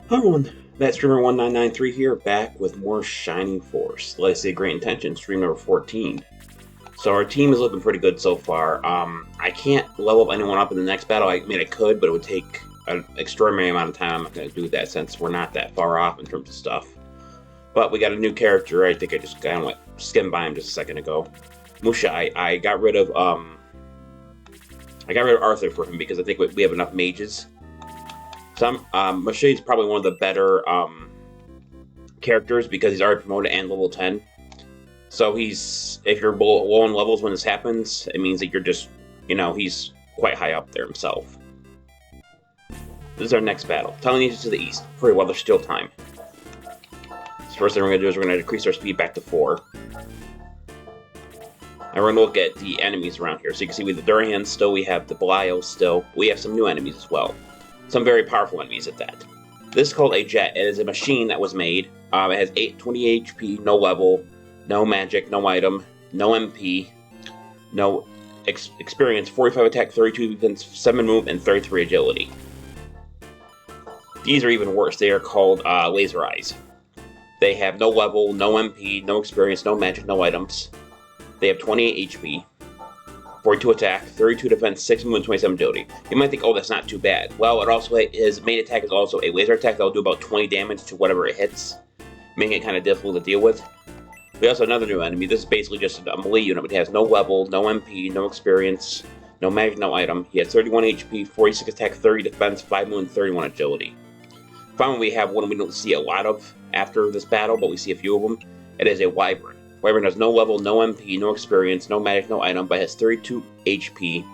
Hi everyone, Matt Streamer 1993 here, back with more Shining Force. Legacy of Great Intention, stream number 14. So our team is looking pretty good so far. I can't level up anyone up in the next battle. I mean, I could, but it would take an extraordinary amount of time. I'm not going to do that since we're not that far off in terms of stuff. But we got a new character. I think I just kind of skimmed by him just a second ago. Musha, I got rid of Arthur for him because I think we have enough mages. Musha is probably one of the better characters because he's already promoted and level 10. So if you're low on levels when this happens, it means that you're just, he's quite high up there himself. This is our next battle. Telekinesis to the east. Hurry while there's still time. So first thing we're going to do is we're going to decrease our speed back to 4. And we're going to look at the enemies around here. So you can see we have the Durhan still, we have the Belial still. We have some new enemies as well. Some very powerful enemies at that. This is called a jet. It is a machine that was made. It has 20 HP, no level, no magic, no item, no MP, no experience, 45 attack, 32 defense, 7 move, and 33 agility. These are even worse. They are called laser eyes. They have no level, no MP, no experience, no magic, no items. They have 28 HP. 42 attack, 32 defense, 6 move, and 27 agility. You might think, oh, that's not too bad. Well, his main attack is also a laser attack that will do about 20 damage to whatever it hits, making it kind of difficult to deal with. We also have another new enemy. This is basically just a melee unit, but it has no level, no MP, no experience, no magic, no item. He has 31 HP, 46 attack, 30 defense, 5 move, and 31 agility. Finally, we have one we don't see a lot of after this battle, but we see a few of them. It is a Wyvern. Wyvern has no level, no MP, no experience, no magic, no item, but has 32 HP,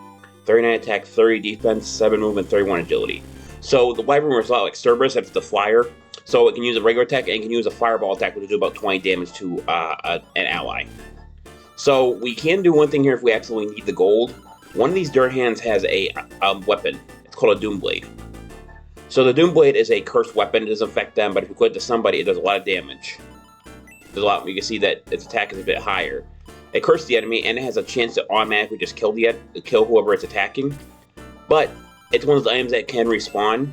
39 attack, 30 defense, 7 movement, 31 agility. So the Wyvern works a lot like Cerberus, that's the flyer. So it can use a regular attack and can use a fireball attack, which will do about 20 damage to an ally. So we can do one thing here if we absolutely need the gold. One of these Durhans has a weapon. It's called a Doomblade. So the Doomblade is a cursed weapon. It doesn't affect them, but if you put it to somebody, it does a lot of damage. You can see that its attack is a bit higher. It curses the enemy, and it has a chance to automatically just kill whoever it's attacking. But it's one of those items that can respawn.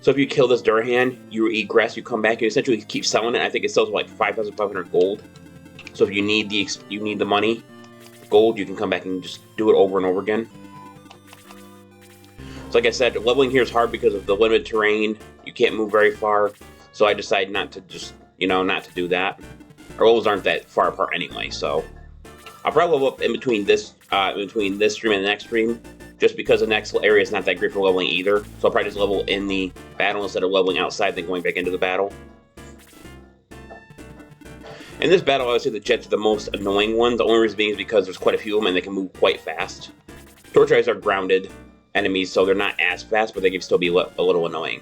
So if you kill this Durhan, you egress, you come back, you essentially keep selling it. I think it sells for like 5,500 gold. So if you need the money, gold, you can come back and just do it over and over again. So like I said, leveling here is hard because of the limited terrain. You can't move very far. So I decided not to just, not to do that. Our levels aren't that far apart anyway, so I'll probably level up in between this stream and the next stream, just because the next area is not that great for leveling either. So I'll probably just level in the battle instead of leveling outside, then going back into the battle. In this battle, I would say the jets are the most annoying one. The only reason being is because there's quite a few of them and they can move quite fast. Torch eyes are grounded enemies, so they're not as fast, but they can still be a little annoying.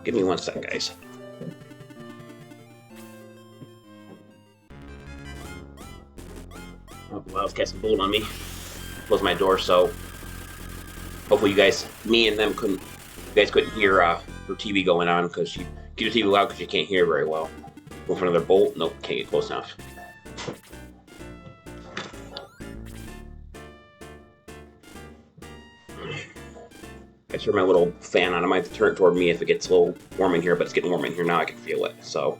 Give me 1 sec, guys. Oh, well, it's casting bolt on me. Close my door, so hopefully you guys, me and them you guys couldn't hear her TV going on, because you keep the TV loud because you can't hear very well. Go for another bolt. Nope, can't get close enough. I turn my little fan on. I might have to turn it toward me if it gets a little warm in here, but it's getting warm in here now. I can feel it. So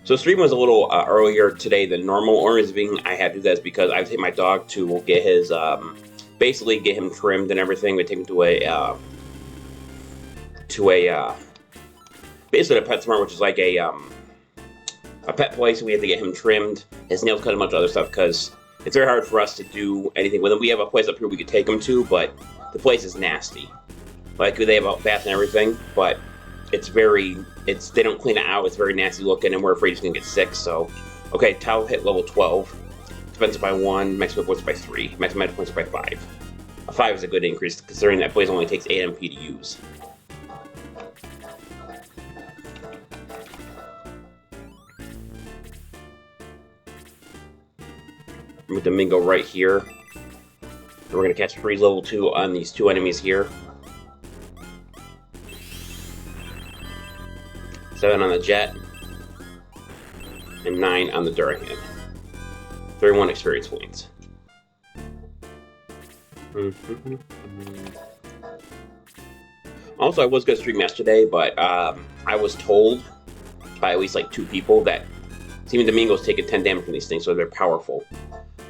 the stream was a little earlier today than normal. Only reason being I had to do that is because I had to take my dog to get his, basically get him trimmed and everything. We take him to basically a PetSmart, which is like a pet place, and we had to get him trimmed, his nails cut, and a bunch of other stuff, because it's very hard for us to do anything with him. We have a place up here we could take him to, but the place is nasty. Like, they have a bath and everything, but they don't clean it out. It's very nasty looking, and we're afraid he's going to get sick, so. Okay, Tau hit level 12. Defensive by 1, maximum points by 3, maximum magic points by 5. A 5 is a good increase, considering that place only takes 8 MP to use. With Domingo right here. And we're going to catch freeze level 2 on these 2 enemies here. 7 on the jet. And 9 on the Durhan. 31 experience points. Also, I was going to stream yesterday, but I was told by at least like 2 people that Team Domingo's taking 10 damage from these things, so they're powerful.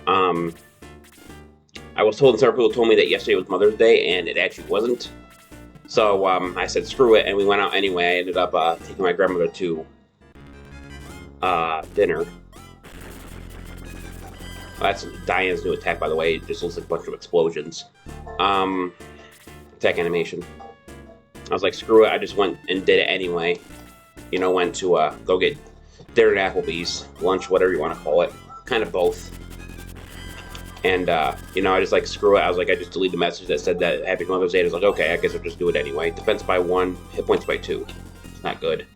I was told, and several people told me that yesterday was Mother's Day, and it actually wasn't. So I said, screw it, and we went out anyway. I ended up taking my grandmother to dinner. That's Diane's new attack, by the way. It just looks like a bunch of explosions. Attack animation. I was like, screw it. I just went and did it anyway. You know, went to go get dinner at Applebee's, lunch, whatever you want to call it. Kind of both. And, you know, I just like, screw it. I was like, I just deleted the message that said that Happy Mother's Day. I was like, okay, I guess I'll just do it anyway. Defense by 1, hit points by 2. It's not good.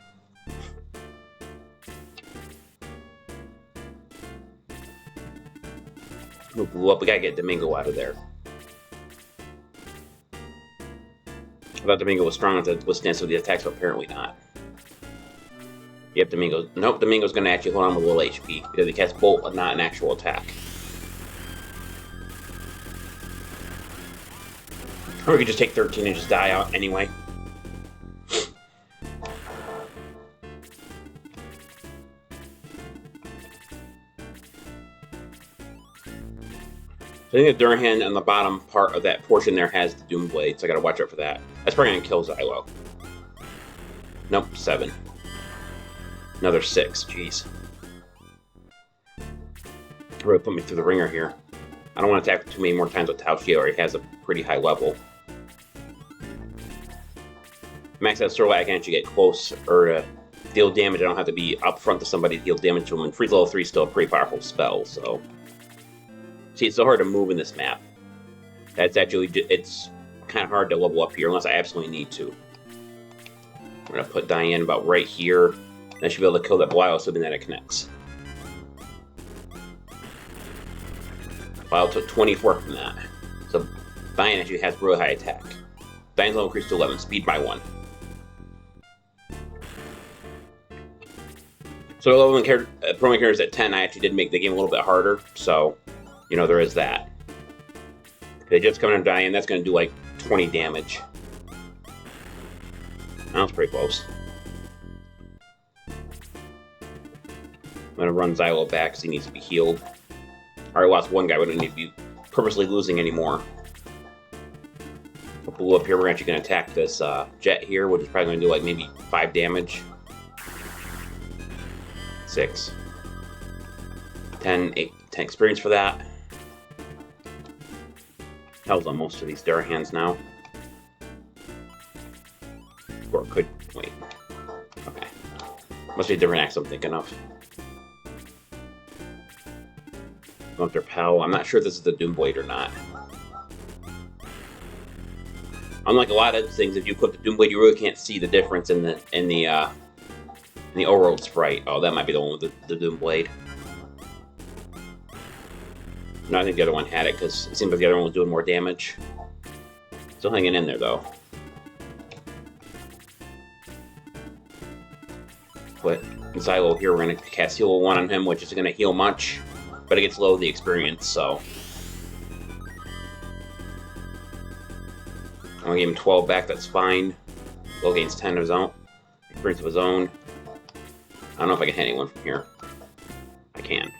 Who blew up? We gotta get Domingo out of there. I thought Domingo was strong enough to withstand some of the attacks, but apparently not. Yep, Domingo. Nope, Domingo's gonna actually hold on with a little HP because he casts Bolt, but not an actual attack. Or we could just take 13 and just die out anyway. I think the Durhan on the bottom part of that portion there has the Doom Blade, so I gotta watch out for that. That's probably gonna kill Xylo. Nope, 7. Another 6, jeez. Really put me through the ringer here. I don't want to attack too many more times with Tao Xie, or he has a pretty high level. Max out Sorrel, I can actually get close or deal damage. I don't have to be up front to somebody to deal damage to him. And Freeze level 3 is still a pretty powerful spell, so. See, it's so hard to move in this map. That's actually, it's kind of hard to level up here unless I absolutely need to. I'm going to put Diane about right here. I should be able to kill that Belial, assuming that it connects. Belial took 24 from that. So Diane actually has really high attack. Diane's level increased to 11, speed by 1. So level promo characters at 10, I actually did make the game a little bit harder, so, you know, there is that. They just come in and Diane, that's going to do like 20 damage. That was pretty close. I'm going to run Xylo back because he needs to be healed. Already lost one guy, we don't need to be purposely losing anymore. Blue up here, we're actually going to attack this jet here, which is probably going to do like maybe 5 damage. 6. 10, 8, 10 experience for that. Hell's on most of these Durhans now. Or it could, wait. Okay. Must be a different axe I'm thinking of. Going after Pal. I'm not sure if this is the Doom Blade or not. Unlike a lot of things, if you equip the Doom Blade, you really can't see the difference in the overworld sprite. Oh, that might be the one with the Doom Blade. No, I think the other one had it because it seems like the other one was doing more damage. Still hanging in there though. But Xylo here, we're gonna cast Heal 1 on him, which is gonna heal much, but it gets low the experience, so. I'm gonna give him 12 back, that's fine. Low gains 10 of his own. Experience of his own. I don't know if I can hit anyone from here. I can.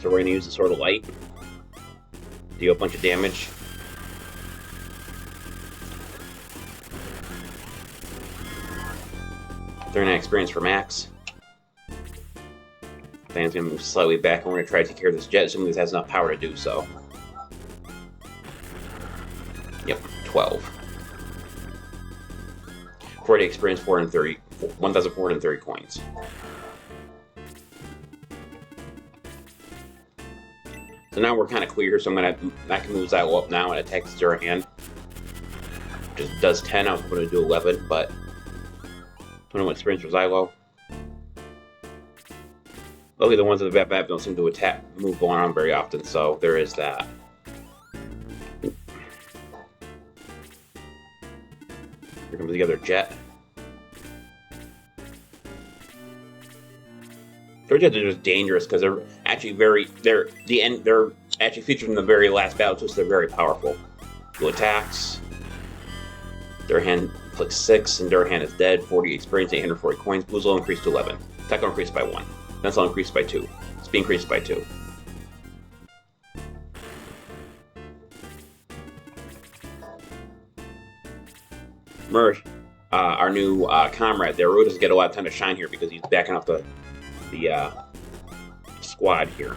So we're gonna use the Sword of Light. Deal a bunch of damage. They're gonna experience for Max. Dan's gonna move slightly back, and we're gonna try to take care of this jet, assuming this has enough power to do so. Yep, 12. 40 experience, 430, 1,430 coins. So now we're kind of clear, so I can move Xylo up now and attack the Durhan. Just does 10, I was going to do 11, but 21 experience for Xylo. Luckily the ones with the Bab don't seem to move going on very often, so there is that. Here comes the other jet. Their jets are just dangerous because they're actually they're Actually featured in the very last battle too, so they're very powerful. Blue attacks. Durhan clicks 6, and Durhan is dead. 40 experience, 840 coins. Blue's will increase to 11. Attack will increase by 1. Defense will increase by 2. Speed increased by 2. Merge, our new comrade there, really doesn't get a lot of time to shine here because he's backing up the squad here.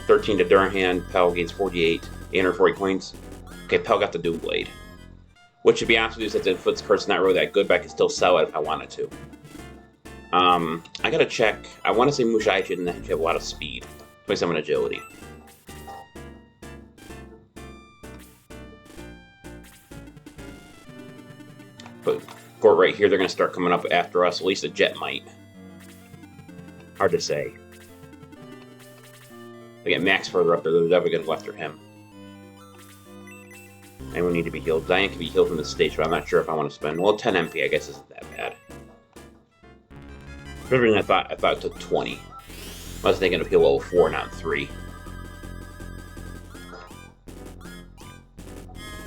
13 to Durhan. Pell gains 48, 840 coins. Okay, Pell got the Doom Blade. Which, to be honest with you, since Infoot's curse not really that good, but I can still sell it if I wanted to. I gotta check. I want to say Mushai shouldn't have a lot of speed. 27 agility. But Gort right here, they're going to start coming up after us. At least a Jet might. Hard to say. They get Max further up there, they're definitely going to go after him. Anyone need to be healed? Diane can be healed from this stage, but I'm not sure if I want to spend. Well, 10 MP, I guess, isn't that bad. For some reason, I thought it took 20. I was thinking of heal level 4, not 3.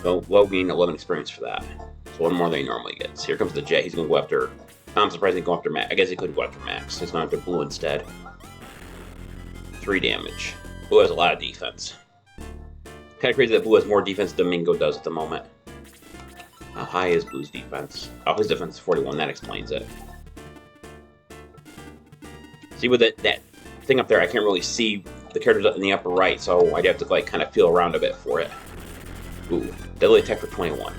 So, low gain 11 experience for that. So, one more than he normally gets. Here comes the Jet. He's going to go after. I'm surprised he go after Max. I guess he couldn't go after Max. He's going after Blue instead. 3 damage. Blue has a lot of defense. Kind of crazy that Blue has more defense than Mingo does at the moment. How high is Blue's defense? Oh, his defense is 41. That explains it. See, with that thing up there, I can't really see the characters up in the upper right, so I'd have to like kind of feel around a bit for it. Ooh, deadly attack for 21.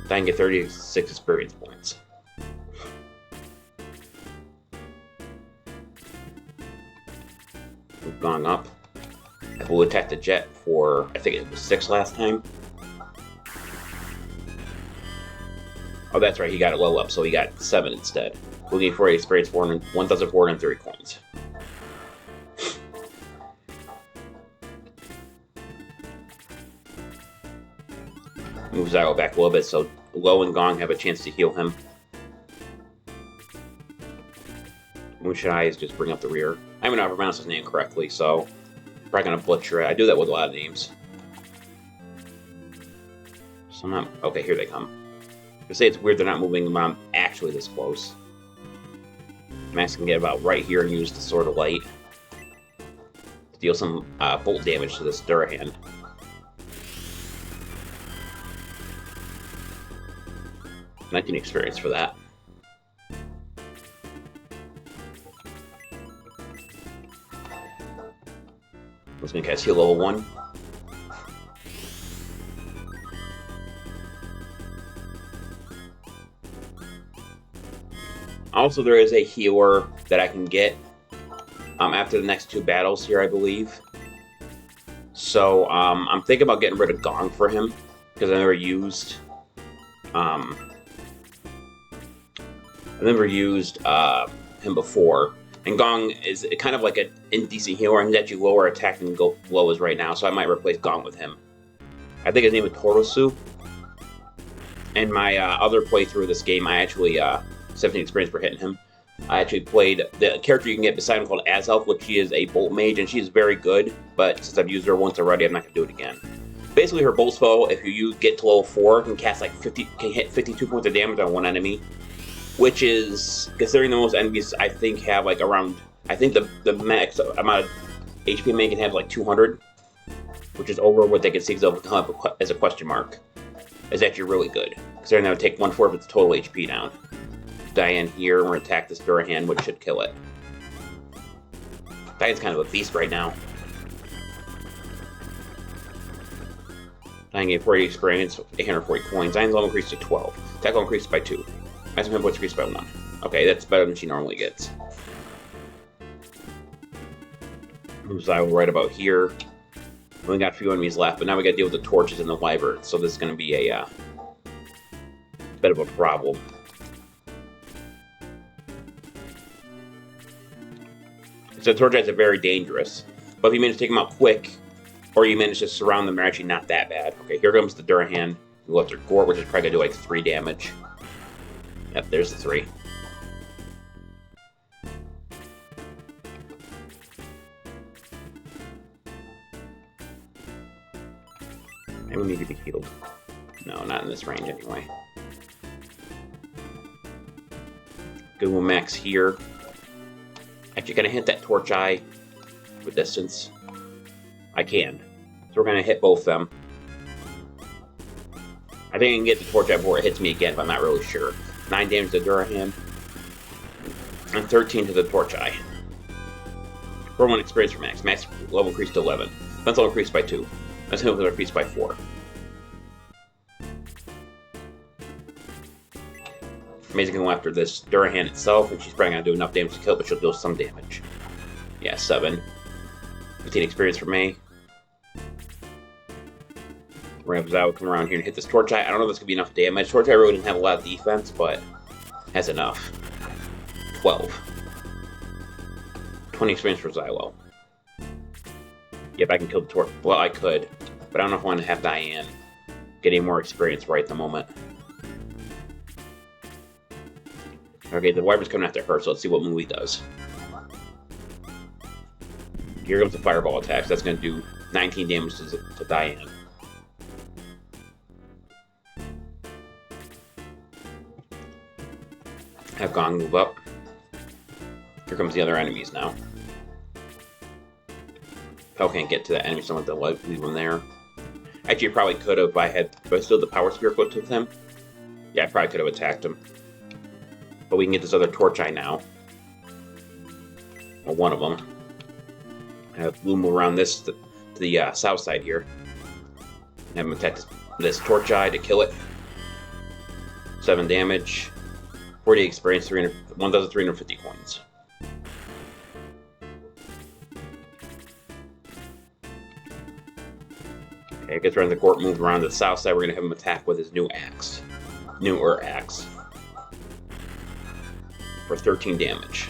I can get 36 experience points. We've gone up. I will attack the Jet for, I think it was 6 last time. Oh, that's right, he got it low up, so he got 7 instead. We'll gain 40 experience, 1,430 coins. Move Zylo back a little bit so Low and Gong have a chance to heal him. Mushai is just bring up the rear. I haven't ever pronounced his name correctly, so I'm probably gonna butcher it. I do that with a lot of names. So I'm not. Okay, here they come. I say it's weird they're not moving them actually this close. Max can get about right here and use the Sword of Light to deal some bolt damage to this Durhan. I can experience for that. Let's make us heal level 1. Also, there is a healer that I can get after the next 2 battles here, I believe. So I'm thinking about getting rid of Gong for him because I never used him before. And Gong is kind of like an indecent healer, and he's actually lower attack than Low is right now, so I might replace Gong with him. I think his name is Torosu. In my other playthrough of this game, I actually, 17 experience for hitting him. I actually played the character you can get beside him called Azelf, which she is a bolt mage, and she's very good, but since I've used her once already, I'm not going to do it again. Basically, her bolt spell, if you get to level 4, can cast like can hit 52 points of damage on one enemy. Which is, considering the most enemies I think have like around, I think the max amount of HP a man can have like 200, which is over what they can see as a question mark, is actually really good. Considering that would take 1/4 of its total HP down. Diane here, and we're going to attack this Durhan, which should kill it. Diane's kind of a beast right now. Diane gained 40 experience, 840 coins. Diane's level increased to 12. Attack level increased by 2. Maximum hit points increased by 1. Okay, that's better than she normally gets. Moves Zylo right about here. We only got a few enemies left, but now we got to deal with the torches and the wyverns, so this is going to be a bit of a problem. So the torch guys are very dangerous, but if you manage to take them out quick, or you manage to surround them, they're actually not that bad. Okay, here comes the Durhan. We go after Gort, which is probably going to do like 3 damage. Yep, there's the 3. Maybe we need to be healed. No, not in this range anyway. Google Max here. Actually, can I hit that Torch Eye with distance? I can. So we're going to hit both of them. I think I can get the Torch Eye before it hits me again, but I'm not really sure. 9 damage to Durahan. And 13 to the Torch Eye. For 1 experience for Max. Max level increased to 11. Defense level increased by 2. Defense level increased by 4. Amazing can go after this Durahan itself, and she's probably going to do enough damage to kill it, but she'll do some damage. Yeah, 7. 15 experience for me. We're going to have Zawo come around here and hit this Torch Eye. I don't know if this could be enough damage. Torch Eye really didn't have a lot of defense, but has enough. 12. 20 experience for Zawo. Yep, I can kill the Torch. Well, I could, but I don't know if I want to have Diane getting more experience right at the moment. Okay, the Wyvern's coming after her, so let's see what Moody does. Here comes the Fireball attack. So that's going to do 19 damage to Diane. Have Gong move up. Here comes the other enemies now. Pel can't get to that enemy, so I'm going to leave him there. Actually, I probably could have if I still had the Power Spear equipped with him. Yeah, I probably could have attacked him. But we can get this other Torch Eye now. Well, one of them. I have Blue move around this to the south side here. And have him attack this Torch Eye to kill it. 7 damage. 40 experience, 1,350 coins. Okay, gets around the court, move around to the south side. We're going to have him attack with his new axe. Newer axe. For 13 damage.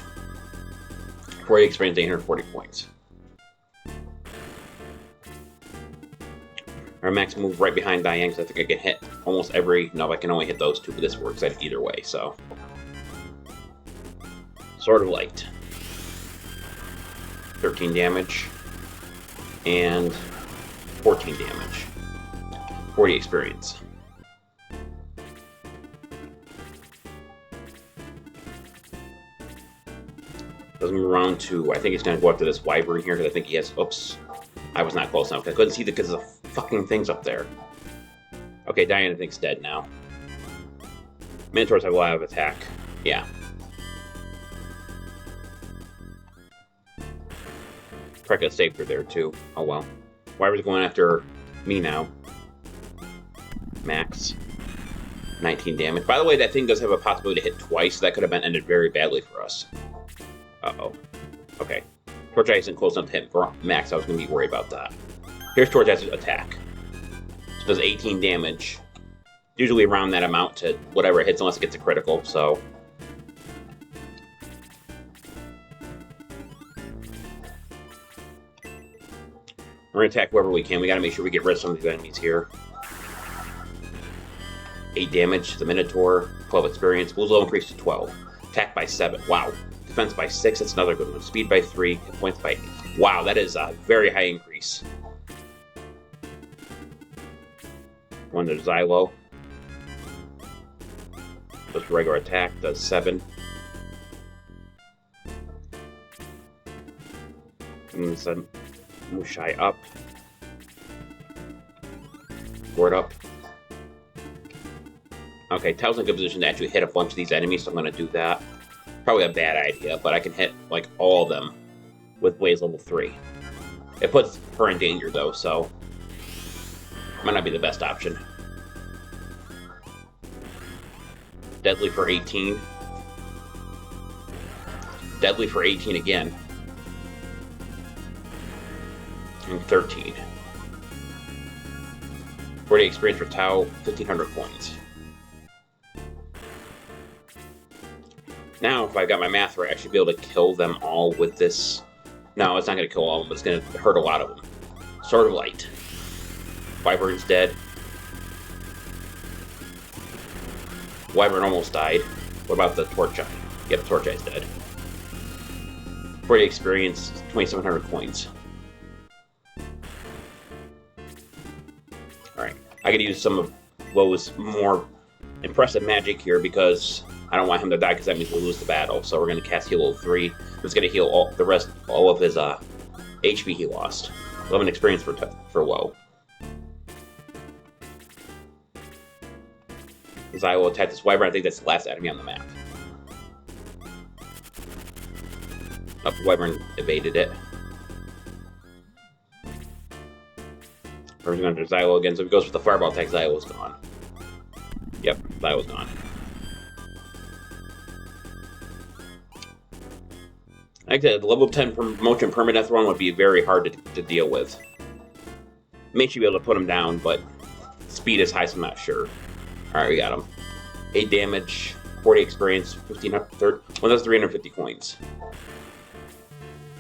40 experience, 840 points. Our Max move right behind Diane because I think I can hit almost every... No, I can only hit those two, but this works either way, so... Sword of Light. 13 damage. And 14 damage. 40 experience. Let's move around to... I think he's going to go after this Wyvern here because I think he has... Oops. I was not close enough. I couldn't see because of the fucking things up there. Okay, Diane I think's dead now. Minotaurs have a lot of attack. Yeah. Probably could have saved her there too. Oh well. Wyvern's going after me now. Max. 19 damage. By the way, that thing does have a possibility to hit twice, so that could have been ended very badly for us. Uh-oh. Okay. Torch Eye isn't close enough to hit Max. I was going to be worried about that. Here's Torch Eye's attack. So it does 18 damage. Usually around that amount to whatever it hits, unless it gets a critical, so... We're going to attack whoever we can. We got to make sure we get rid of some of these enemies here. 8 damage to the Minotaur. 12 experience. Blue's level increased to 12. Attack by 7. Wow. Defense by 6. That's another good one. Speed by 3. Hit points by 8. Wow, that is a very high increase. One to Xylo. Just regular attack. Does 7. And then Mushai up. Ward up. Okay, Tao's in a good position to actually hit a bunch of these enemies, so I'm going to do that. Probably a bad idea, but I can hit, like, all of them with Blaze level 3. It puts her in danger, though, so... Might not be the best option. Deadly for 18. Deadly for 18 again. And 13. 40 experience for Tao, 1,500 points. Now, if I got my math right, I should be able to kill them all with this. No, it's not going to kill all of them, but it's going to hurt a lot of them. Sword of Light. Wyvern's dead. Wyvern almost died. What about the Torch Eye? Yep, Torch Eye's dead. 40 experience, 2,700 coins. Alright, I could use some of what was more impressive magic here because I don't want him to die because that means we'll lose the battle. So we're going to cast Heal Level 3. It's going to heal all of his HP he lost. 11 experience for Woe. As I will attack this wyvern, I think that's the last enemy on the map. Oh, the wyvern evaded it. We're going to Xylo again, so if he goes for the fireball attack, Xylo's gone. Yep, Xylo's gone. Like I said, the level 10 promotion permadeath run would be very hard to deal with. May should be able to put him down, but speed is high, so I'm not sure. Alright, we got him. 8 damage, 40 experience, 1,350 coins.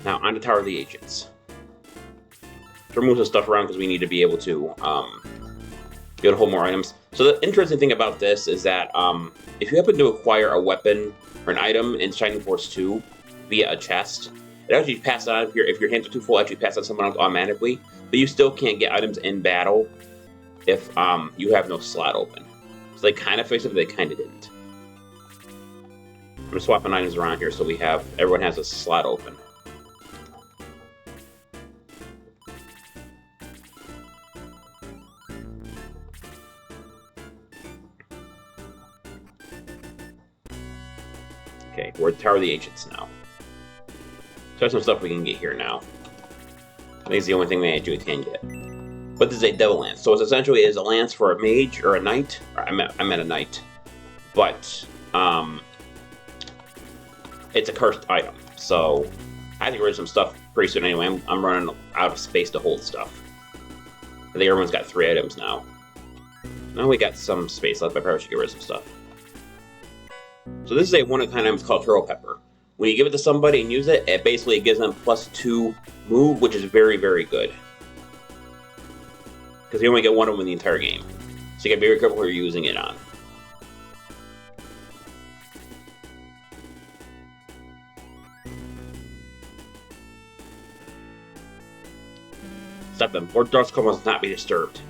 Now, on to Tower of the Agents. To remove some stuff around because we need to be able to hold more items. So the interesting thing about this is that if you happen to acquire a weapon or an item in Shining Force 2 via a chest, it actually passes on if your hands are too full, actually passes on someone else automatically. But you still can't get items in battle if you have no slot open. So they kind of fixed it, but they kind of didn't. I'm swapping items around here so everyone has a slot open. Okay, we're at Tower of the Ancients now. So there's some stuff we can get here now. I think it's the only thing we actually can get. But this is a Devil Lance. So it's essentially a lance for a mage or a knight. I meant a knight. But it's a cursed item. So I think we're some stuff pretty soon anyway. I'm running out of space to hold stuff. I think everyone's got 3 items now. Now we got some space left. I probably should get rid of some stuff. So this is a one-of-a-kind item called Hero Pepper. When you give it to somebody and use it, it basically gives them +2 move, which is very, very good. Because you only get one of them in the entire game. So you gotta be very careful who you're using it on. Stop them. Lord Darkskull must not be disturbed.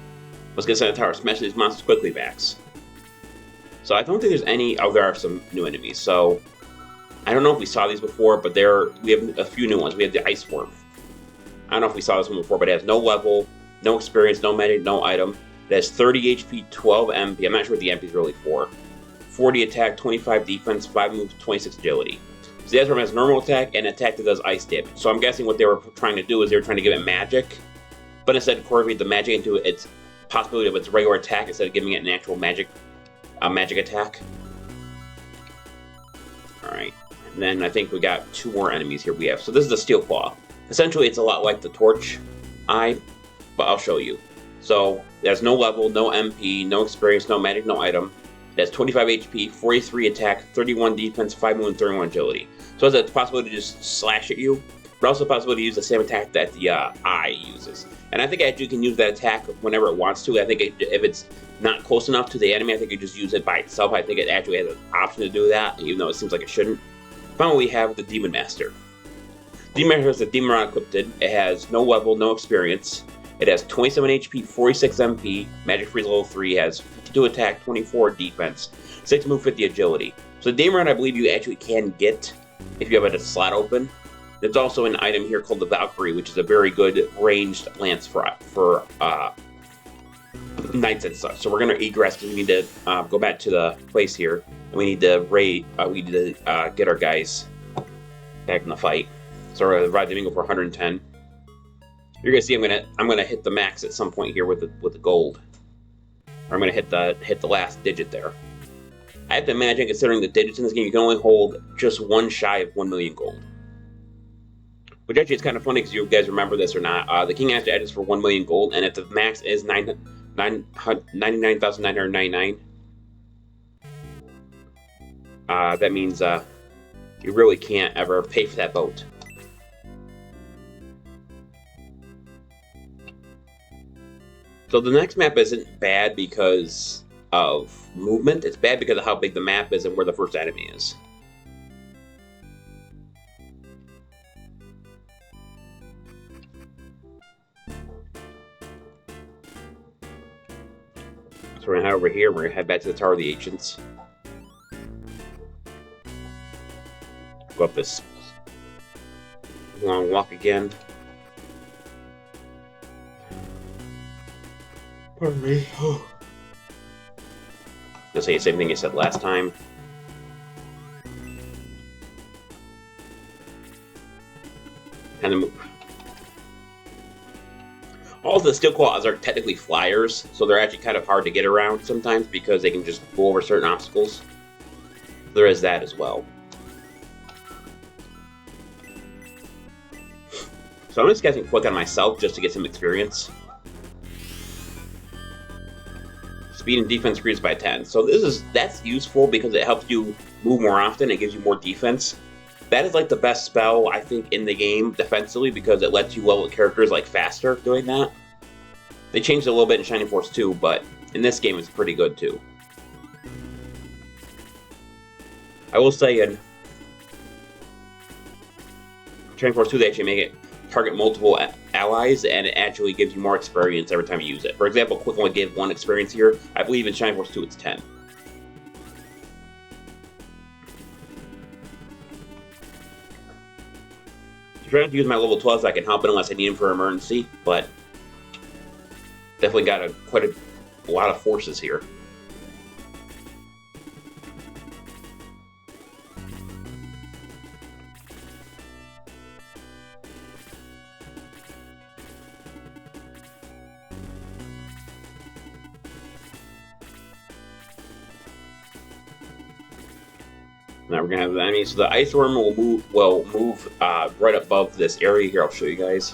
Let's get inside the tower. Smash these monsters quickly, Vax. So I don't think there's any... Oh, there are some new enemies. So I don't know if we saw these before, but we have a few new ones. We have the Ice Worm. I don't know if we saw this one before, but it has no level, no experience, no magic, no item. It has 30 HP, 12 MP. I'm not sure what the MP is really for. 40 attack, 25 defense, 5 moves, 26 agility. So the Ice Worm has normal attack and attack that does ice damage. So I'm guessing what they were trying to do is they were trying to give it magic, but instead incorporate the magic into its possibility of its regular attack instead of giving it an actual magic attack. Alright. And then I think we got 2 more enemies here So this is the Steel Claw. Essentially, it's a lot like the Torch Eye, but I'll show you. So, it has no level, no MP, no experience, no magic, no item. It has 25 HP, 43 attack, 31 defense, 5 move, and 31 agility. So it has the possibility to just slash at you, but also the possibility to use the same attack that the Eye uses. And I think actually you can use that attack whenever it wants to. I think if it's not close enough to the enemy, I think you just use it by itself. I think it actually has an option to do that, even though it seems like it shouldn't. Finally, we have the Demon Master. Demon Master has a Demon Rod equipped. It has no level, no experience. It has 27 HP, 46 MP, Magic Freeze level 3, has 52 attack, 24 defense, 6 move, 50 agility. So the Demon Rod I believe you actually can get if you have a slot open. There's also an item here called the Valkyrie, which is a very good ranged lance for knights and such. So we're going to egress because we need to go back to the place here, and we need to get our guys back in the fight. So we're going to ride the Mingo for 110. You're going to see I'm gonna hit the max at some point here with the gold. Or I'm going to hit the last digit there. I have to imagine, considering the digits in this game, you can only hold just one shy of 1 million gold. Which actually is kind of funny because you guys remember this or not. The King has to add this for 1 million gold, and if the max is 99,999, that means you really can't ever pay for that boat. So the next map isn't bad because of movement. It's bad because of how big the map is and where the first enemy is. So we're gonna head over here. We're gonna head back to the Tower of the Ancients. Go up this long walk again. Pardon me. I'll say the same thing I said last time. And then move. All the steel claws are technically flyers, so they're actually kind of hard to get around sometimes because they can just go over certain obstacles. There is that as well. So I'm just casting Quick on myself just to get some experience. Speed and defense increased by 10. So that's useful because it helps you move more often. It gives you more defense. That is like the best spell, I think, in the game defensively because it lets you level characters like faster doing that. They changed it a little bit in Shining Force 2, but in this game it's pretty good too. I will say in Shining Force 2 they actually make it target multiple allies, and it actually gives you more experience every time you use it. For example, Quick only gave 1 experience here. I believe in Shining Force 2 it's 10. I'm trying to use my level 12 so I can help it unless I need him for emergency, but definitely got quite a lot of forces here. Now we're gonna have the enemies. So the ice worm will move right above this area here. I'll show you guys.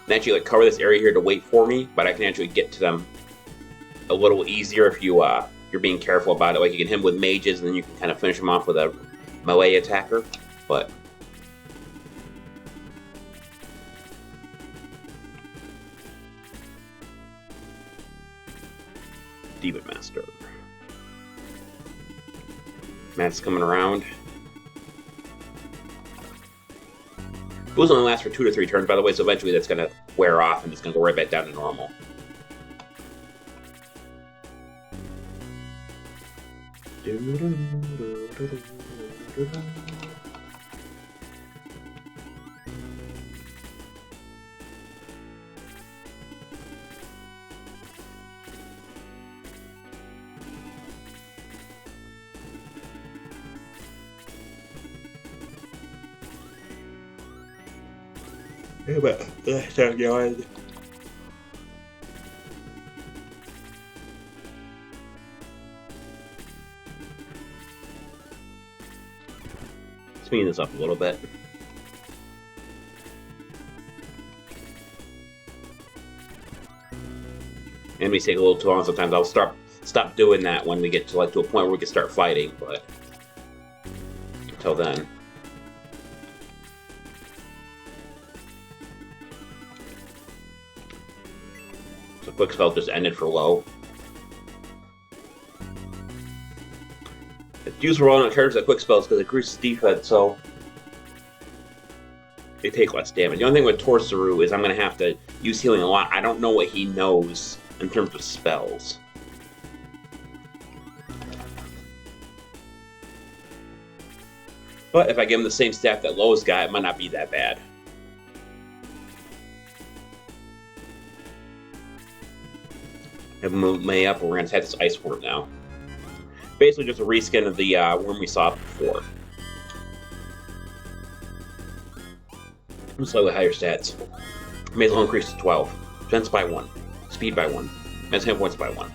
And actually, like cover this area here to wait for me, but I can actually get to them a little easier if you're being careful about it. Like you can hit them with mages, and then you can kind of finish them off with a melee attacker. But Demon Master. Matt's coming around. Booze only lasts for 2 to 3 turns, by the way, so eventually that's going to wear off and it's going to go right back down to normal. Yeah, but let's start going. Speeding this up a little bit. Enemies take a little too long sometimes. I'll stop doing that when we get to a point where we can start fighting, but until then. So quick spell just ended for low. It's used for rolling out characters at quick spells because it increases defense, so they take less damage. The only thing with Torsaru is I'm going to have to use healing a lot. I don't know what he knows in terms of spells. But if I give him the same stat that Lowe's got, it might not be that bad. Have him May up, and we're going to attack this Ice Worm now. Basically just a reskin of the worm we saw before. Slightly higher stats. Maze increase to 12. Defense by 1. Speed by 1. Mass hit points by 1.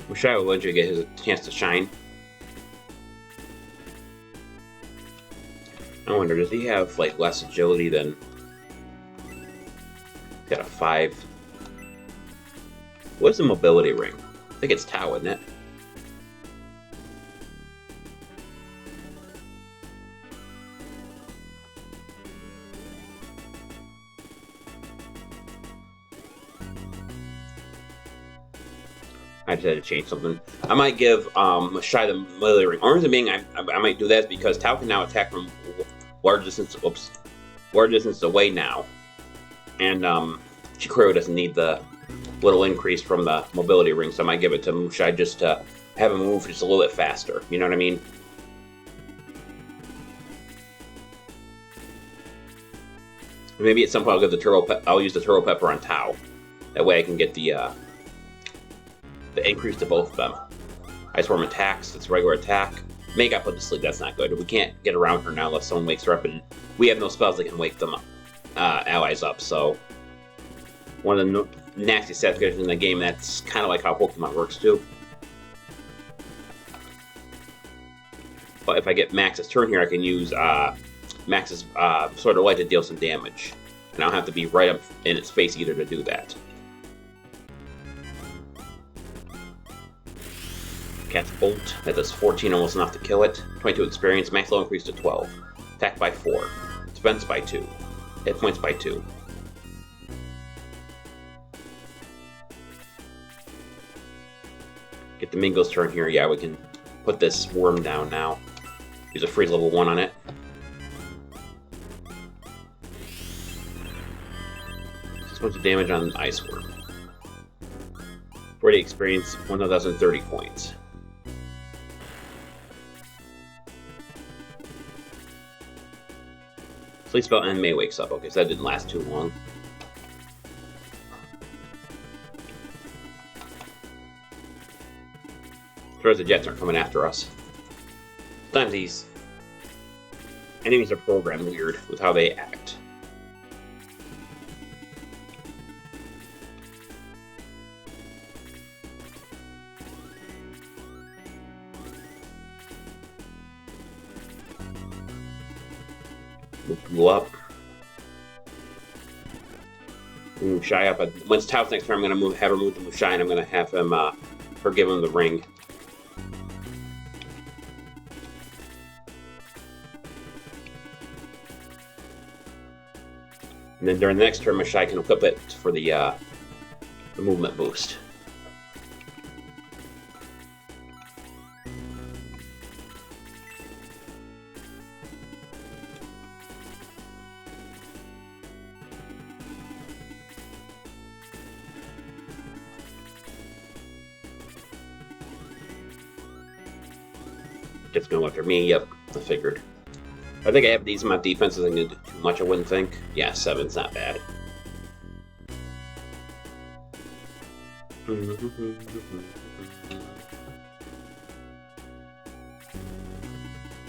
Wish I would let you get his chance to shine. I wonder, does he have like less agility than? He's got a 5. What's the mobility ring? I think it's Tau, isn't it? I just had to change something. I might give Shy the melee ring. Only reason being I might do that is because Tao can now attack from large distance. Oops, large distance away now, and Chikoro doesn't need the little increase from the mobility ring, so I might give it to Mushai just to have him move just a little bit faster. You know what I mean? Maybe at some point I'll give the I'll use the Turbo Pepper on Tao. That way I can get the increase to both of them. Ice Worm attacks, it's regular attack. May got put to sleep, that's not good. We can't get around her now unless someone wakes her up, and we have no spells that can wake them allies up, so one of the nasty stats in the game, that's kind of like how Pokemon works too. But if I get Max's turn here, I can use Max's Sword of Light to deal some damage. And I'll have to be right up in its face either to do that. Cat's Bolt, that does 14, almost enough to kill it. 22 experience, max level increase to 12. Attack by 4. Defense by 2. Hit points by 2. Get the Mingo's turn here. Yeah, we can put this worm down now. Use a freeze level 1 on it. 6 points of damage on Ice Worm. 40 experience, 1,030 points. Sleep spell and May wakes up. Okay, so that didn't last too long. Throws the Jets aren't coming after us. Sometimes these enemies are programmed weird with how they act. Blew up. Mushai up. Once Tao's next turn, I'm going to have her move to Mushai, and I'm going to have him, give him the ring. And then during the next turn, Mushai can equip it for the movement boost. Just going after me, yep, I figured. I think I have these in my defenses. I'm going to do too much, I wouldn't think. Yeah, 7's not bad.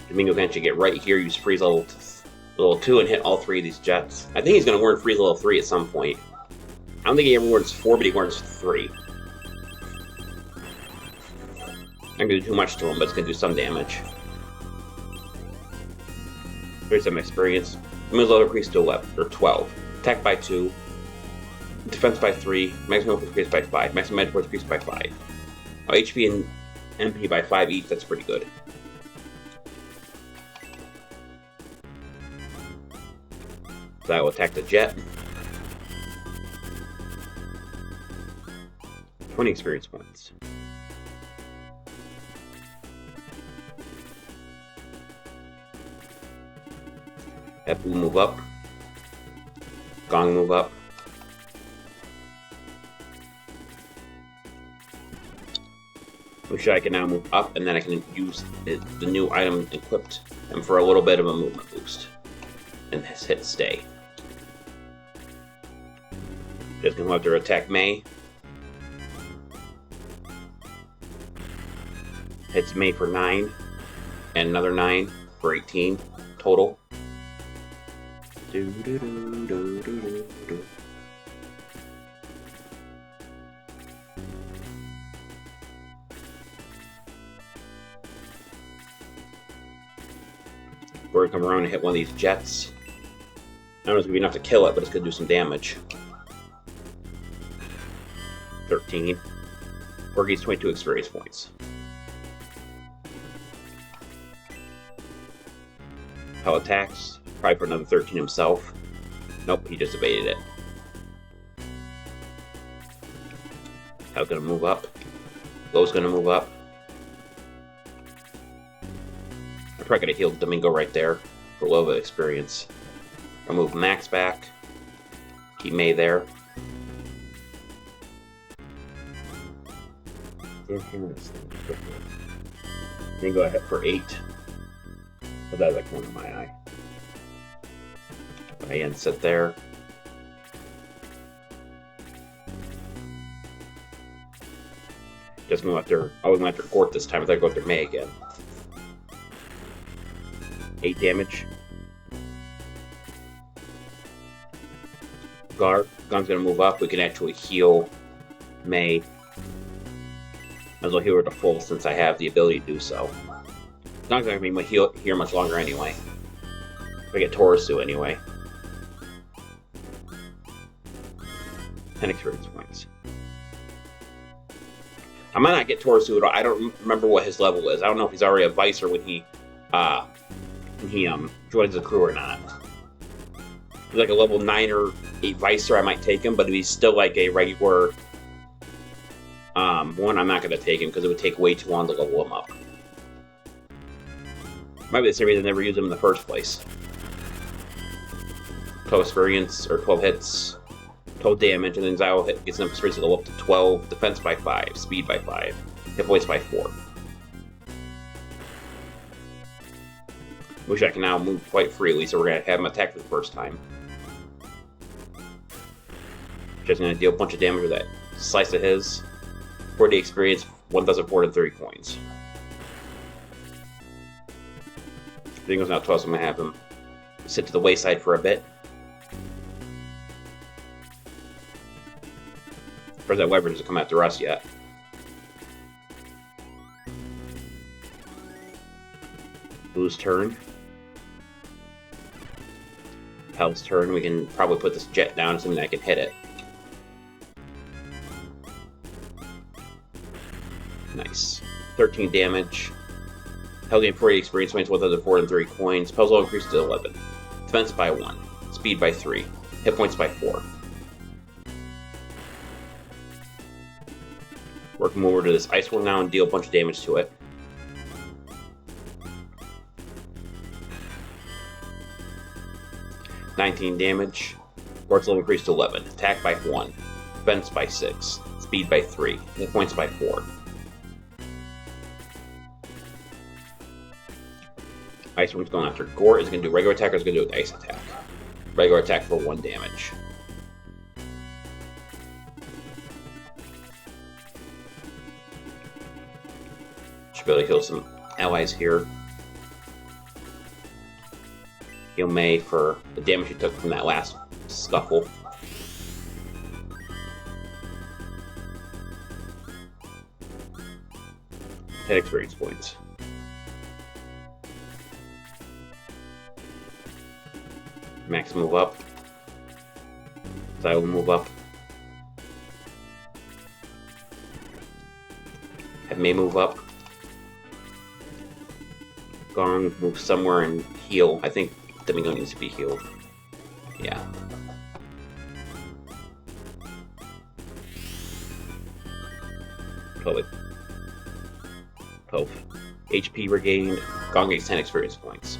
Domingo can actually get right here, use freeze level 2 and hit all 3 of these Jets. I think he's going to warn freeze level 3 at some point. I don't think he ever warns 4, but he warns 3. I'm going to do too much to him, but it's going to do some damage. There's some experience. Moves level increase to 11, or 12. Attack by 2. Defense by 3. Maximum health increase by 5. Maximum magic force increase by 5. HP and MP by 5 each, that's pretty good. So I will attack the Jet. 20 experience points. Epu move up. Gong move up. Mushai can now move up, and then I can use the new item equipped and for a little bit of a movement boost. And hit stay. Just gonna have to attack May. Hits May for 9. And another 9 for 18 total. We're gonna come around and hit one of these Jets. I don't know if it's gonna be enough to kill it, but it's gonna do some damage. 13. Borgie's 22 experience points. How attacks? Probably for another 13 himself. Nope, he just evaded it. How's gonna move up. Low's gonna move up. I'm probably gonna heal Domingo right there for a little bit of experience. I'll move Max back. Keep May there. Then go ahead for 8. Put that at the corner of my eye. And sit there. Just go after. I was going after Gort this time. I thought I'd go after May again. 8 damage. Gun's gonna move up. We can actually heal May. Might as well heal her to full since I have the ability to do so. It's not gonna be here much longer anyway. If I get Torisu anyway. 10 experience points. I might not get Torisu at all. I don't remember what his level is. I don't know if he's already a Vicer when he joins the crew or not. If he's like a level 9 or 8 Vicer, I might take him, but if he's still like a regular one, I'm not going to take him because it would take way too long to level him up. Might be the same reason I never used him in the first place. 12 experience, or 12 hits, 12 damage, and then Zylo gets enough experience to level up to 12, defense by 5, speed by 5, hit points by 4. Wish I can now move quite freely, so we're going to have him attack for the first time. Just going to deal a bunch of damage with that slice of his. 40 experience, 1,430 coins. Bingo's now 12, so I'm going to have him sit to the wayside for a bit. First, that Wyvern doesn't come after us yet. Blue's turn. Hell's turn. We can probably put this jet down, assuming I can hit it. Nice. 13 damage. Hell gained 40 experience points, 1,403 coins. Puzzle increased to 11. Defense by 1. Speed by 3. Hit points by 4. Work him over to this ice one now and deal a bunch of damage to it. $19 damage. Force level increased to 11. Attack by 1. Defense by 6. Speed by 3. Hit points by 4. Ice one's going after Gort. Is going to do regular attack or is going to do ice attack? Regular attack for 1 damage. Should be able to heal some allies here. Heal May for the damage he took from that last scuffle. Head experience points. Max move up. Zylo move up. Have May move up. Gong move somewhere and heal. I think Domingo needs to be healed. Yeah. Probably 12 HP regained. Gong gets 10 experience points.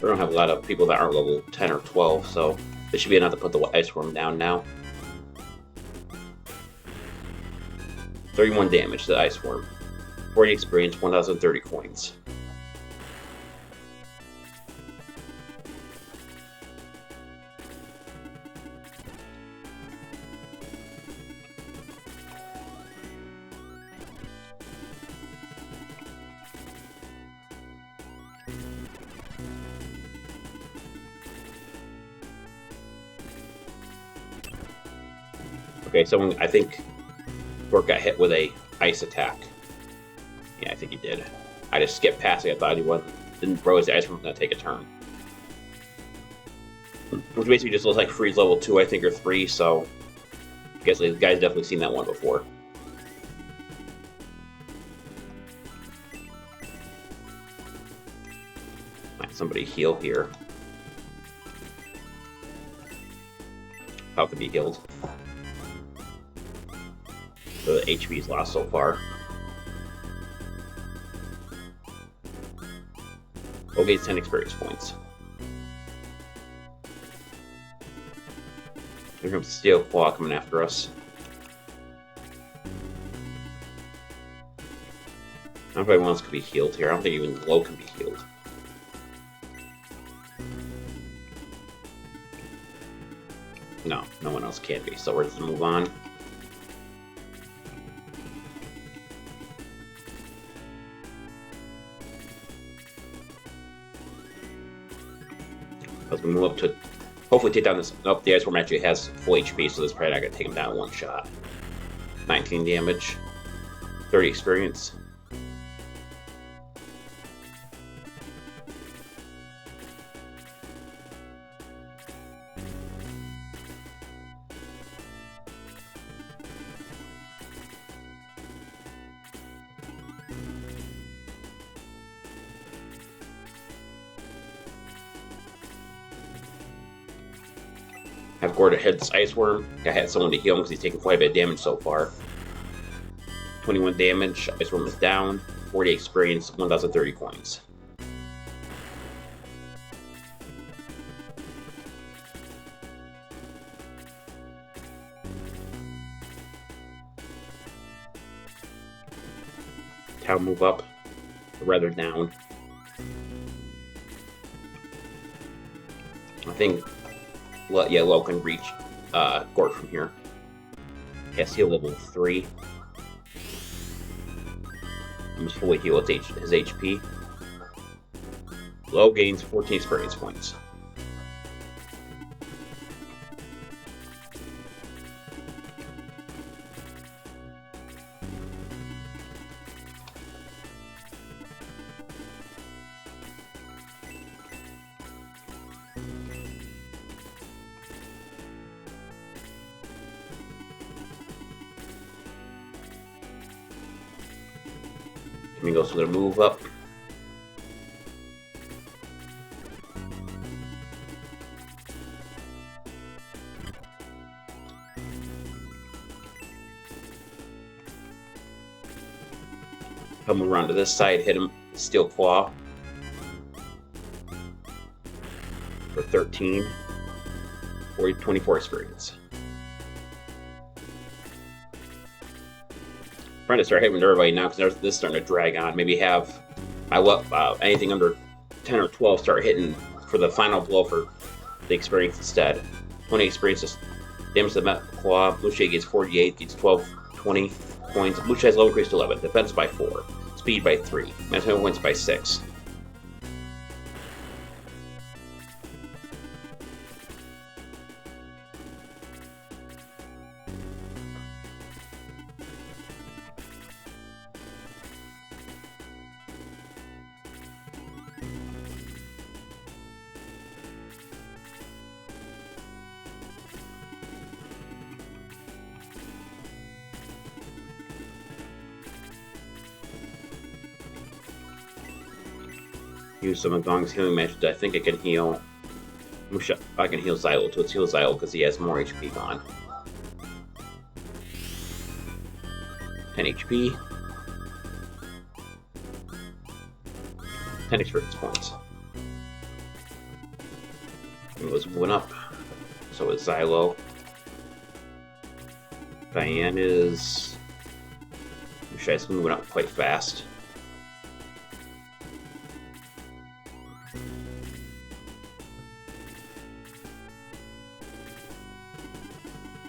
We don't have a lot of people that aren't level 10 or 12, so this should be enough to put the ice worm down now. 31 damage to the ice worm. 40 experience, 1,030 coins. Okay, someone, I think Gort got hit with a ice attack. Yeah, I think he did. I just skipped past it. I thought he didn't throw his ice from going to take a turn. Which basically just looks like freeze level 2, I think, or 3, so I guess the guy's definitely seen that one before. Might somebody heal here. How could be healed? the HP he's lost so far. Okay, it's 10 experience points. Here comes Steel Claw coming after us. I don't know if anyone else could be healed here. I don't think even Low can be healed. No, no one else can be, so we're just gonna move on. As we move up to hopefully take down this. Nope, the Ice Worm actually has full HP, so this is probably not gonna take him down in one shot. 19 damage, 30 experience. Have Gorda hit this Ice Worm. I had someone to heal him because he's taking quite a bit of damage so far. 21 damage. Ice Worm is down. 40 experience. 1,030 coins. Tau move up. Or rather down. I think. Yeah, Low can reach Gort from here. Has heal level 3. I'm just fully heal his HP. Low gains 14 experience points. Domingo's gonna move up. Come around to this side, hit him, Steel Claw. For 13. 24 experience. Trying to start hitting everybody now because this is starting to drag on. Maybe have anything under 10 or 12 start hitting for the final blow for the experience instead. 20 experiences, damage to the Metal Claw. Blue Shade gets 48, gets 12, 20 points. Blue Shade has low increase to 11, defense by 4, speed by 3, maximum points by 6. Use some of Gong's healing magic. I think I can heal. I can heal Xylo too. Let's heal Xylo because he has more HP gone. 10 HP. 10 experience points. It was moving up. So is Xylo. Diane is. She's moving up quite fast.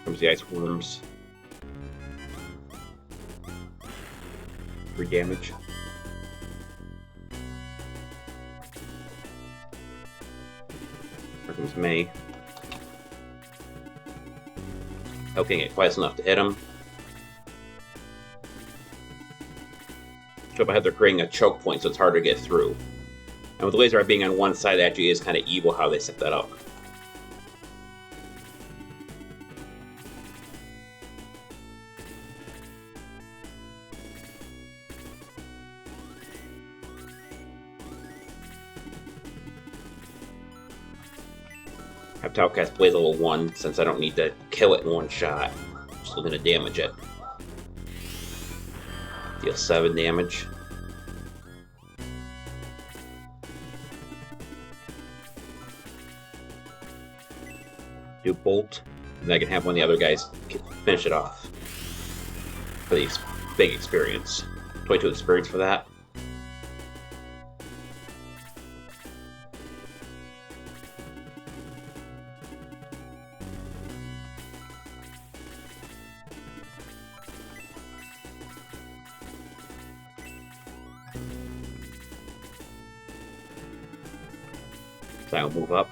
Comes the Ice Worms. 3 damage. Here comes May. Okay, get twice enough to hit him. So I have they're creating a choke point, so it's hard to get through. And with the laser eye being on one side, it actually is kind of evil how they set that up. Have Tau cast Blaze level 1 since I don't need to kill it in one shot. Just looking to damage it. Deal 7 damage. Do bolt, and then I can have one of the other guys finish it off for the big experience. 22 experience for that. So I'll move up.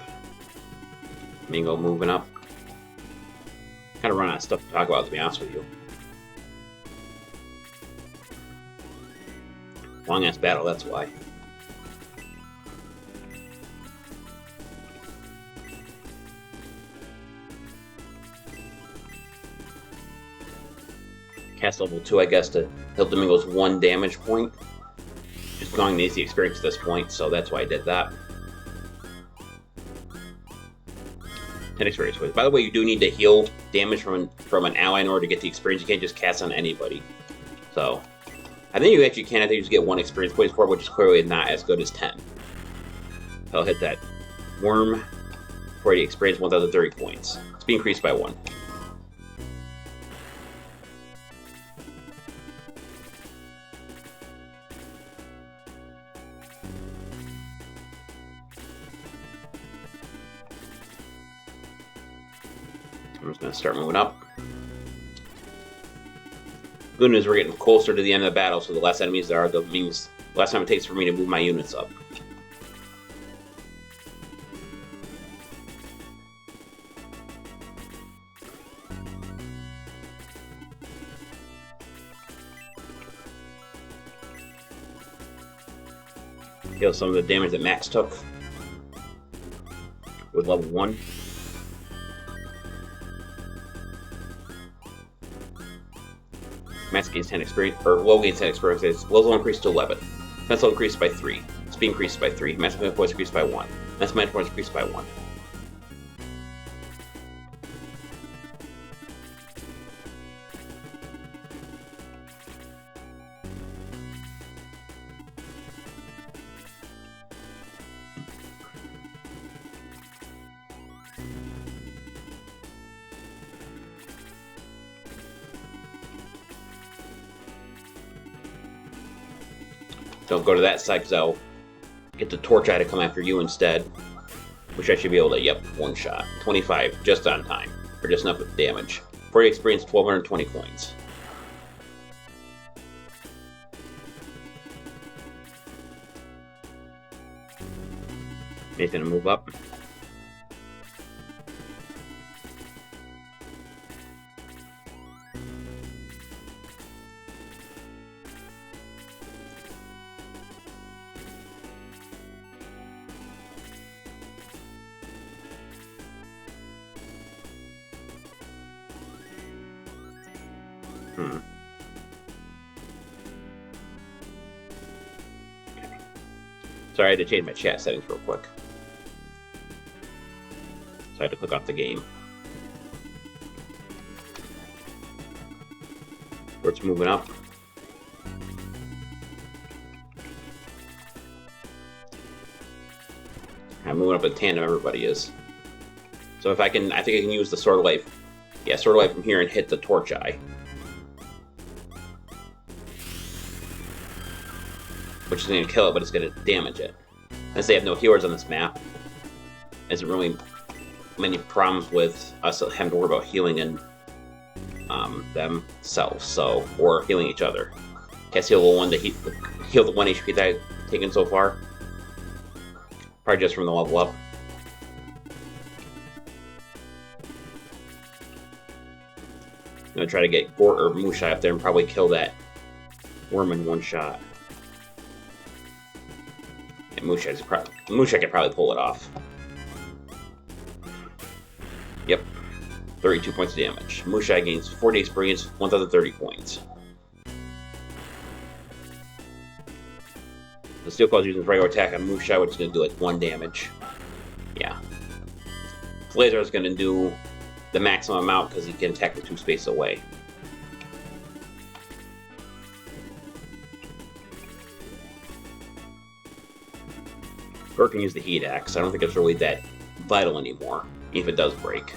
Mingo moving up. Kind of run out of stuff to talk about, to be honest with you. Long ass battle, that's why. Cast level 2, I guess, to heal Domingo's 1 damage point. Just going to easy experience at this point, so that's why I did that. 10 experience with. By the way, you do need to heal damage from an ally in order to get the experience. You can't just cast on anybody. So, I think you actually can. I think you just get 1 experience point for it, which is clearly not as good as 10. I'll hit that worm for the experience 1,030 points. It's being increased by 1. I'm just going to start moving up. Good news, we're getting closer to the end of the battle, so the less enemies there are, the means less time it takes for me to move my units up. Heal some of the damage that Max took with level 1. Max gains 10 experience, or low gains 10 experience. Its level increased to 11. Defense level increased by 3. Speed increased by 3. Max defense points increased by 1. Max magic points increased by 1. Don't go to that side because I'll get the torch eye to come after you instead. Which I should be able to, yep, 1 shot. 25, just on time. For just enough damage. 40 experience, 1,220 coins. Nathan to move up. Okay. Sorry, I had to change my chat settings real quick. So I had to click off the game. It's moving up. I'm moving up in tandem, everybody is. So if I think I can use the Sword of Life. Yeah, Sword of Life from here and hit the Torch Eye. Which is going to kill it, but it's going to damage it. Since they have no healers on this map, isn't really many problems with us having to worry about healing and themselves, so, or healing each other. Can't heal the one to heal the 1 HP that I've taken so far. Probably just from the level up. I'm gonna try to get Gort or Mushai up there and probably kill that worm in 1 shot. Mushai could probably pull it off. Yep. 32 points of damage. Mushai gains 40 experience, 1,030 points. The Steel Claw's using regular attack on Mushai, which is going to do like 1 damage. Yeah. Laser is going to do the maximum amount because he can attack from 2 spaces away. Or can use the heat axe. I don't think it's really that vital anymore, even if it does break.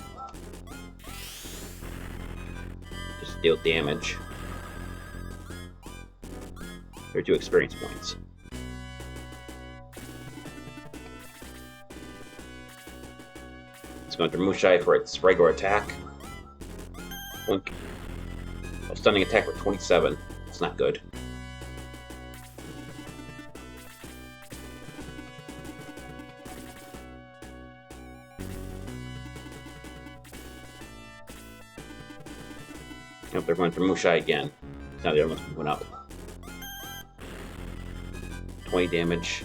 Just deal damage. 32 experience points. It's going to Mushai for its regular attack. Blink. A stunning attack for 27. It's not good. Yep, they're going for Mushai again. Now the other one's moving up. 20 damage.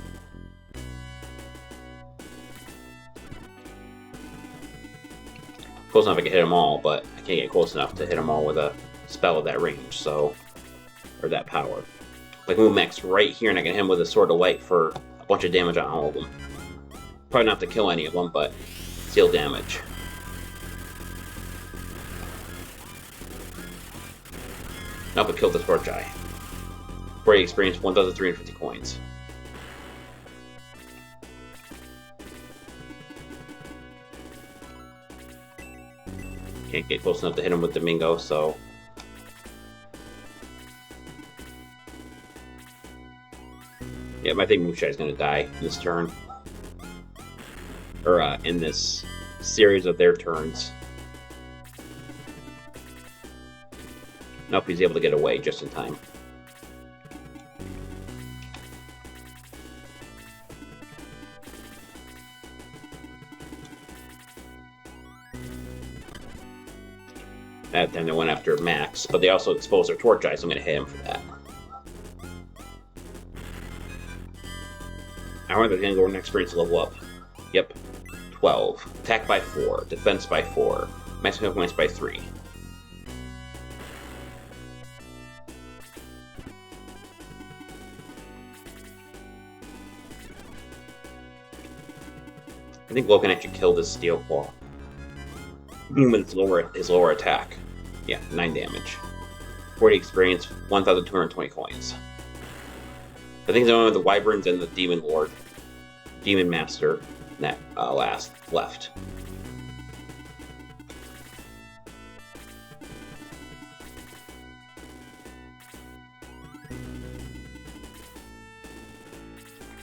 Close enough I can hit them all, but I can't get close enough to hit them all with a spell of that range, so... or that power. Like move max right here, and I can hit him with a Sword of Light for a bunch of damage on all of them. Probably not to kill any of them, but deal damage. Nope, it killed the Scorcheye. 40 experience, 1,350 coins. Can't get close enough to hit him with Domingo, so... yeah, I think Mushai's gonna die this turn. Or, in this series of their turns. Nope, he's able to get away just in time. That time they went after Max, but they also exposed their Torch Eye, so I'm going to hit him for that. I wonder if they're going to go next experience level up. Yep. 12. Attack by 4. Defense by 4. Maximum points by 3. I think Logan actually killed his Steel Claw. Even with his lower attack. Yeah, 9 damage. 40 experience, 1,220 coins. I think it's only the Wyverns and the Demon Lord, Demon Master, that last left.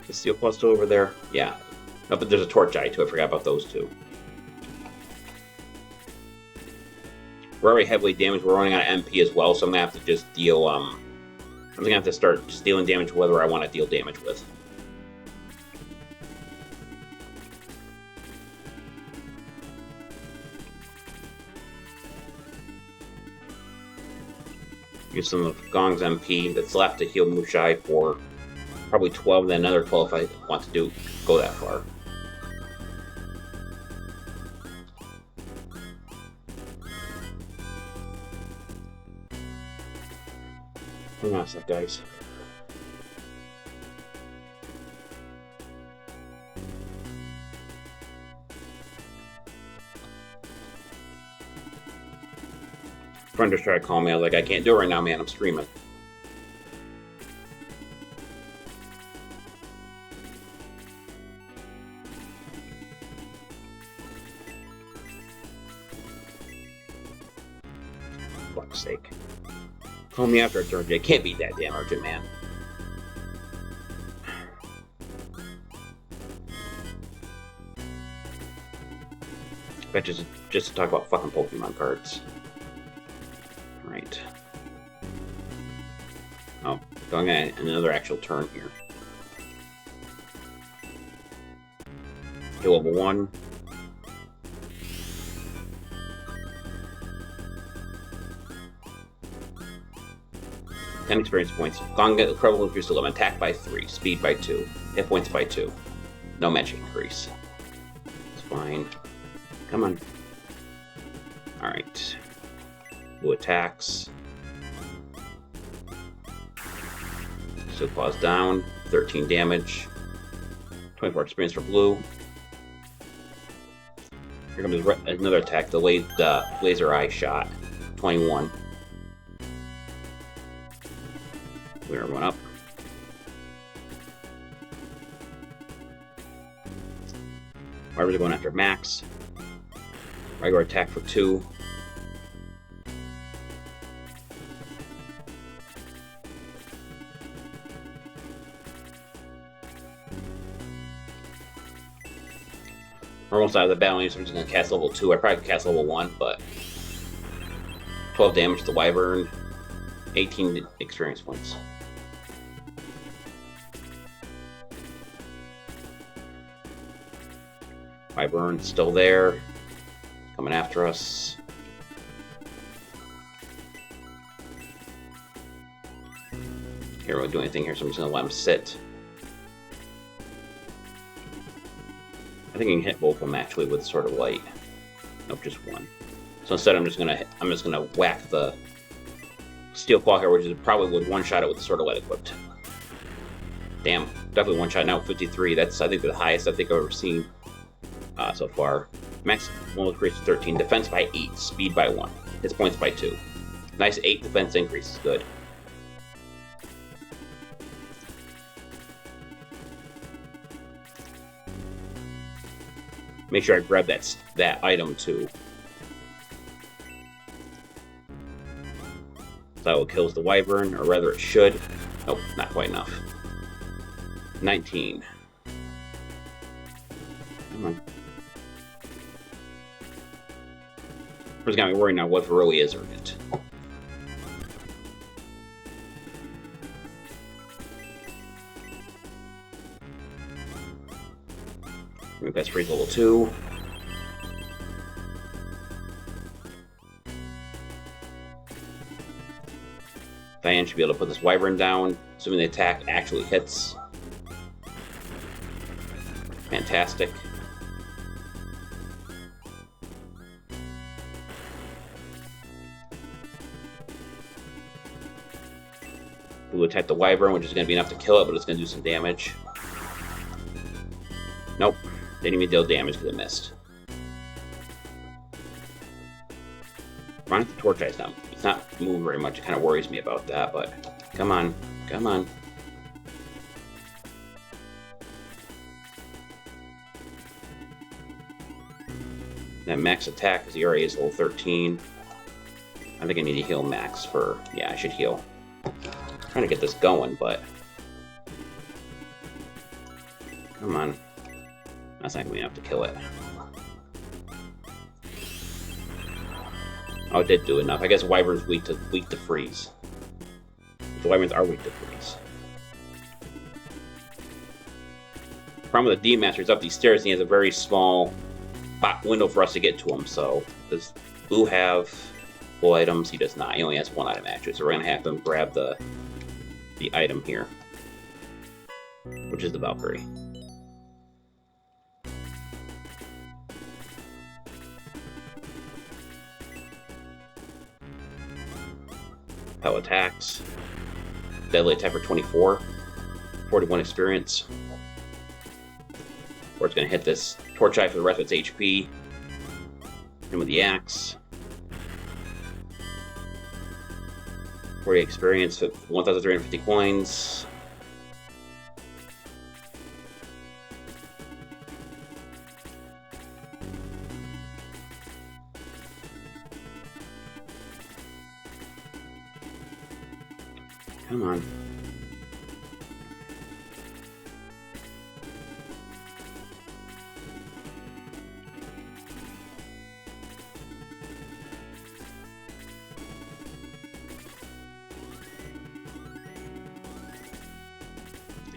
The Steel Claw still over there? Yeah. Oh, but there's a Torch Eye too, I forgot about those two. We're already heavily damaged, we're running out of MP as well, so I'm gonna have to just deal, I'm gonna have to start just dealing damage whether I want to deal damage with. Use some of Gong's MP that's left to heal Mushai for probably 12, and then another 12 if I want to go that far. Hang on a sec, guys. Friend just tried to call me. I was like, I can't do it right now, man. I'm streaming. For fuck's sake. Call me after it's urgent. It can't be that damn urgent, man. But just to talk about fucking Pokemon cards. Right. Oh, going on another actual turn here. Skill level 1. Ten experience points. Gong get incredible increase to 11. Attack by 3. Speed by 2. Hit points by 2. No magic increase. It's fine. Come on. Alright. Blue attacks. Steel Claws down. 13 damage. 24 experience for blue. Here comes another attack. Delayed laser eye shot. 21. We're one up. Wyverns are going after Max. Regular attack for 2. We're almost out of the battle, so I'm just going to cast level 2. I probably could cast level 1, but 12 damage to the Wyvern, 18 experience points. Wyvern still there, coming after us. Can't really do anything here, so I'm just going to let him sit. I think I can hit both of them actually with Sword of Light. Nope, just one. So instead, I'm just gonna whack the Steel Claw here, which is probably would one-shot it with the Sword of Light equipped. Damn, definitely one-shot now. 53. That's I think the highest I think I've ever seen so far. Max will increase to 13. Defense by 8. Speed by 1. Hits points by 2. Nice 8 defense increase is good. Make sure I grab that item too. So it kills the Wyvern, or rather it should. Nope, not quite enough. 19. Come on. First got me worried now what if it really is urgent. Move past freeze level 2. Diane should be able to put this Wyvern down, assuming the attack actually hits. Fantastic. We'll attack the Wyvern, which is going to be enough to kill it, but it's going to do some damage. Nope. Didn't even deal damage because it missed. Run at the Torch Eyes now. It's not moving very much. It kind of worries me about that, but come on. Come on. That max attack, because the area is level 13. I think I need to heal Max for... Yeah, I should heal. I'm trying to get this going, but... Come on. That's not going to be enough to kill it. Oh, it did do enough. I guess Wyvern's weak to freeze. The Wyverns are weak to freeze. The problem with the Demon Master is up these stairs and he has a very small window for us to get to him, so does Boo have full items? He does not. He only has one item actually, so we're going to have to grab the item here, which is the Valkyrie. Hell attacks. Deadly attack for 24. 41 experience. Or it's going to hit this Torch Eye for the rest of its HP. And with the axe. 40 experience, 1,350 coins. Come on.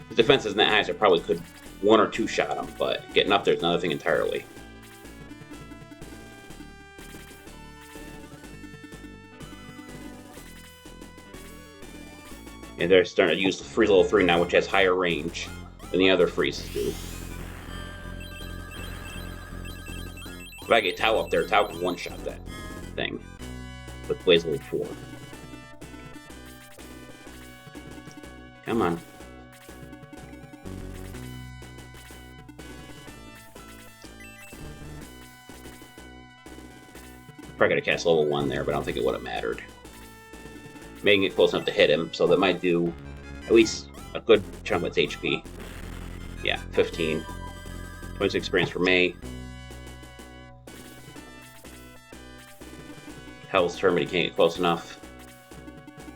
His defense isn't that high, so I probably could one or two shot him, but getting up there is another thing entirely. And they're starting to use the freeze level 3 now, which has higher range than the other freezes do. If I get Tau up there, Tau can one-shot that thing with Blaze level 4. Come on. Probably gotta cast level 1 there, but I don't think it would have mattered. Making it close enough to hit him, so that might do at least a good chunk of its HP. Yeah, 15. 26 experience for May. Hell's turn, but he can't get close enough.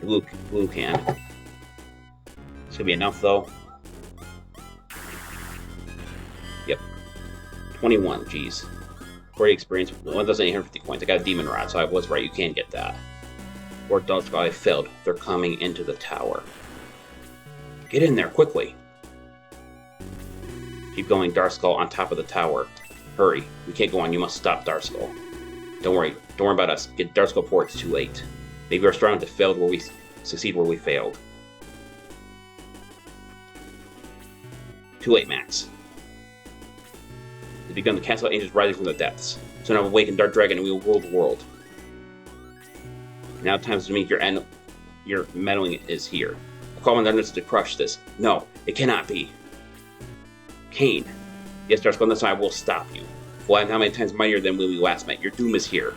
Blue can. It's gonna be enough though. Yep. 21, jeez. 40 experience, 1,850 coins. I got a Demon Rod, so I was right, you can get that. Or Dark Skull, I failed. They're coming into the tower. Get in there, quickly. Keep going, Dark Skull on top of the tower. Hurry, we can't go on, you must stop Dark Skull. Don't worry about us. Get Dark Skull before it's too late. Maybe we're strong to fail where we succeed where we failed. Too late, Max. It's begun, the castle angels rising from the depths. So now awaken Dark Dragon and we will rule the world. Now time's to meet your meddling is here. Call on darkness to crush this. No, it cannot be. Kain. Yes, Dark Skull, this time I will stop you. Well, I'm how many times mightier than when we last met. Your doom is here.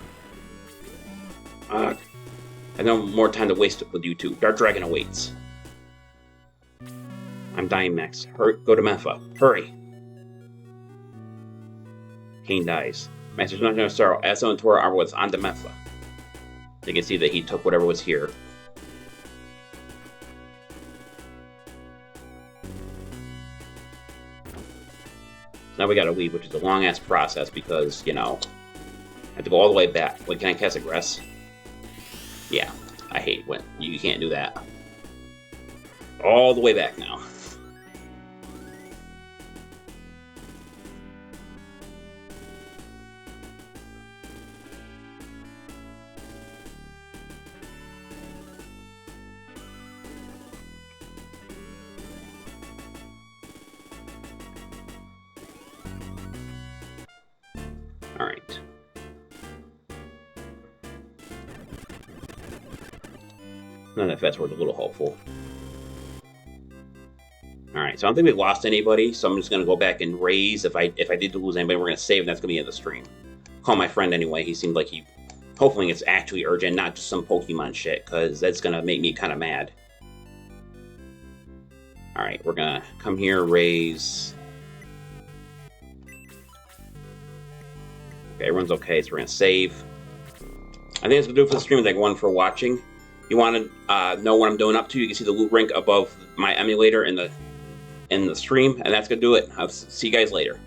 I have no more time to waste with you two. Dark Dragon awaits. I'm dying, Max. Hurry, go to Mepha. Hurry. Kain dies. Master's not going to sorrow. Aso and Tora are what's on to Mepha. You can see that he took whatever was here. Now we gotta leave, which is a long-ass process because, you know, I have to go all the way back. Wait, can I cast Aggress? Yeah, I hate when you can't do that. All the way back now. Alright. None of that fast word's a little hopeful. Alright, so I don't think we lost anybody, so I'm just going to go back and raise. If I did lose anybody, we're going to save, and that's going to be in the stream. Call my friend anyway. He seemed like hopefully it's actually urgent, not just some Pokemon shit, because that's going to make me kind of mad. Alright, we're going to come here, raise. Okay, everyone's okay, so we're going to save. I think that's going to do it for the stream. Thank everyone for watching. You want to know what I'm doing up to, you can see the loot rank above my emulator in the stream, and that's going to do it. I'll see you guys later.